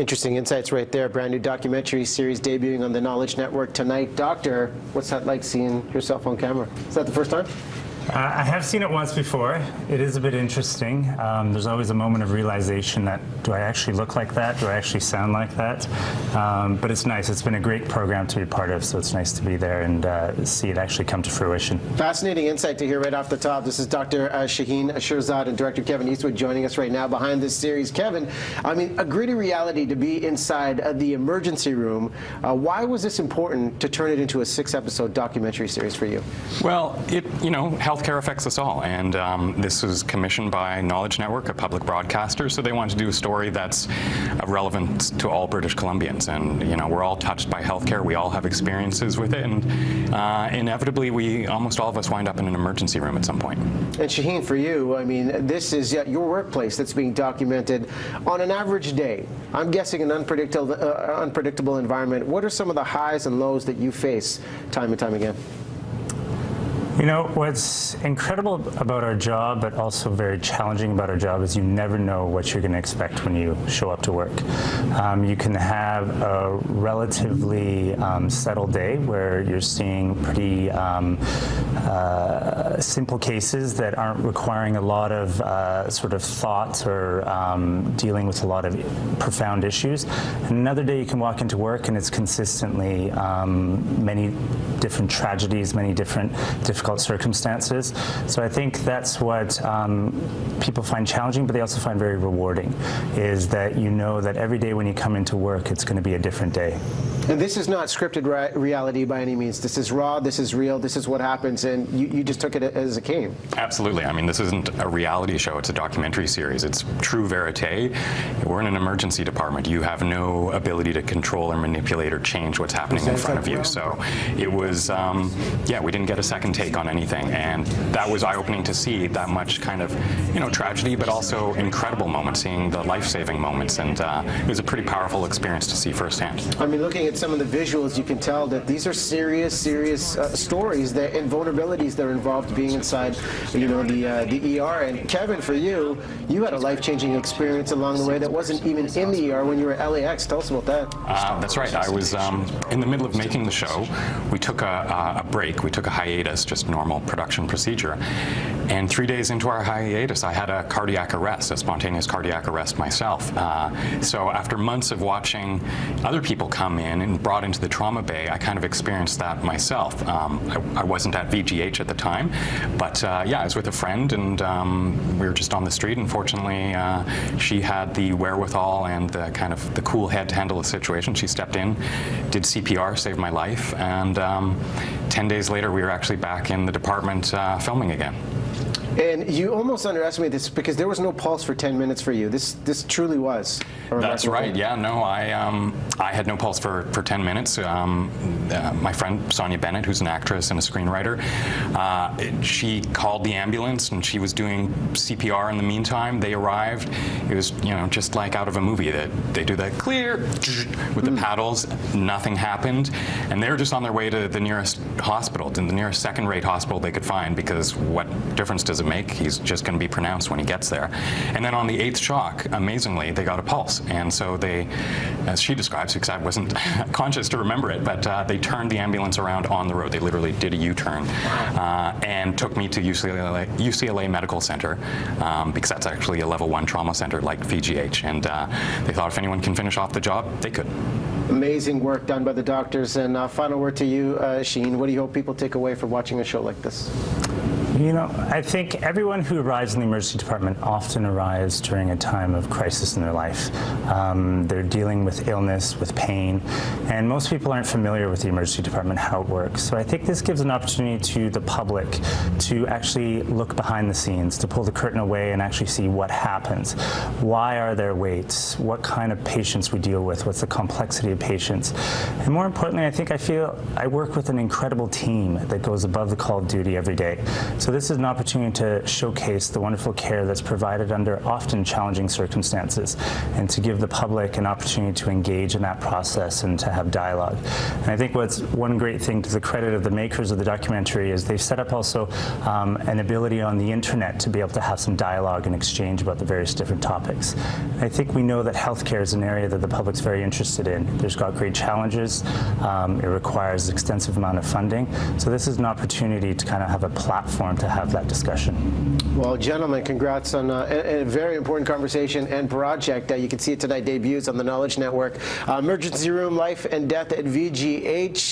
Interesting insights right there. Brand new documentary series debuting on the Knowledge Network tonight. Doctor, what's that like seeing yourself on camera? Is that the first time? I have seen it once before. It is a bit interesting. There's always a moment of realization that, do I actually look like that? Do I actually sound like that? But it's nice. It's been a great program to be part of, so it's nice to be there and see it actually come to fruition. Fascinating insight to hear right off the top. This is Dr. Shaheen Shirzad and Director Kevin Eastwood joining us right now behind this series. Kevin, I mean, a gritty reality to be inside the emergency room. Why was this important to turn it into a 6-episode documentary series for you? Well, healthcare affects us all, and this was commissioned by Knowledge Network, a public broadcaster, so they wanted to do a story that's relevant to all British Columbians. And we're all touched by healthcare, we all have experiences with it, and inevitably almost all of us wind up in an emergency room at some point. And Shaheen, for you, I mean, this is your workplace that's being documented on an average day. I'm guessing an unpredictable environment. What are some of the highs and lows that you face time and time again? What's incredible about our job, but also very challenging about our job, is you never know what you're going to expect when you show up to work. You can have a relatively settled day where you're seeing pretty simple cases that aren't requiring a lot of sort of thought or dealing with a lot of profound issues. And another day you can walk into work and it's consistently many different tragedies, many difficult circumstances. So I think that's what people find challenging, but they also find very rewarding, is that you know that every day when you come into work, it's going to be a different day. And this is not scripted reality by any means. This is raw, this is real, this is what happens, and you just took it as it came. Absolutely. I mean, this isn't a reality show, it's a documentary series. It's true verite. We're in an emergency department. You have no ability to control or manipulate or change what's happening in front of you. So it was, we didn't get a second take on anything, and that was eye-opening to see that much kind of, tragedy, but also incredible moments, seeing the life-saving moments, and it was a pretty powerful experience to see firsthand. I mean, looking at some of the visuals, you can tell that these are serious stories and vulnerabilities that are involved being inside, the ER. And Kevin, for you had a life-changing experience along the way that wasn't even in the ER when you were at LAX. Tell us about that. That's right. I was in the middle of making the show. We took a break. We took a hiatus, just normal production procedure. And 3 days into our hiatus, I had a cardiac arrest, a spontaneous cardiac arrest myself. So after months of watching other people come in and brought into the trauma bay, I kind of experienced that myself. I wasn't at VGH at the time, but I was with a friend, and we were just on the street, and fortunately she had the wherewithal and the cool head to handle the situation. She stepped in, did CPR, saved my life, and 10 days later we were actually back in the department filming again. And you almost underestimate this because there was no pulse for 10 minutes for you. This truly was. That's right. Yeah, no, I had no pulse for 10 minutes. My friend Sonia Bennett, who's an actress and a screenwriter, she called the ambulance and she was doing CPR in the meantime. They arrived. It was, just like out of a movie. They do that clear with the paddles. Nothing happened, and they were just on their way to the nearest hospital, to the nearest second-rate hospital they could find, because what difference does it make? He's just going to be pronounced when he gets there. And then on the 8th shock, amazingly, they got a pulse. And so they, as she describes, because I wasn't conscious to remember it, but they turned the ambulance around on the road. They literally did a U-turn and took me to UCLA Medical Center, because that's actually a level 1 trauma center like VGH. And they thought if anyone can finish off the job, they could. Amazing work done by the doctors. And final word to you, Sheen. What do you hope people take away from watching a show like this? I think everyone who arrives in the emergency department often arrives during a time of crisis in their life. They're dealing with illness, with pain, and most people aren't familiar with the emergency department, how it works. So I think this gives an opportunity to the public to actually look behind the scenes, to pull the curtain away and actually see what happens. Why are there waits? What kind of patients we deal with? What's the complexity of patients? And more importantly, I feel I work with an incredible team that goes above the call of duty every day. So this is an opportunity to showcase the wonderful care that's provided under often challenging circumstances, and to give the public an opportunity to engage in that process and to have dialogue. And I think what's one great thing, to the credit of the makers of the documentary, is they've set up also an ability on the internet to be able to have some dialogue and exchange about the various different topics. I think we know that healthcare is an area that the public's very interested in. There's got great challenges. It requires an extensive amount of funding. So this is an opportunity to kind of have a platform to have that discussion. Well, gentlemen, congrats on a very important conversation and project. You can see it tonight, debuts on the Knowledge Network. Emergency Room, Life and Death at VGH.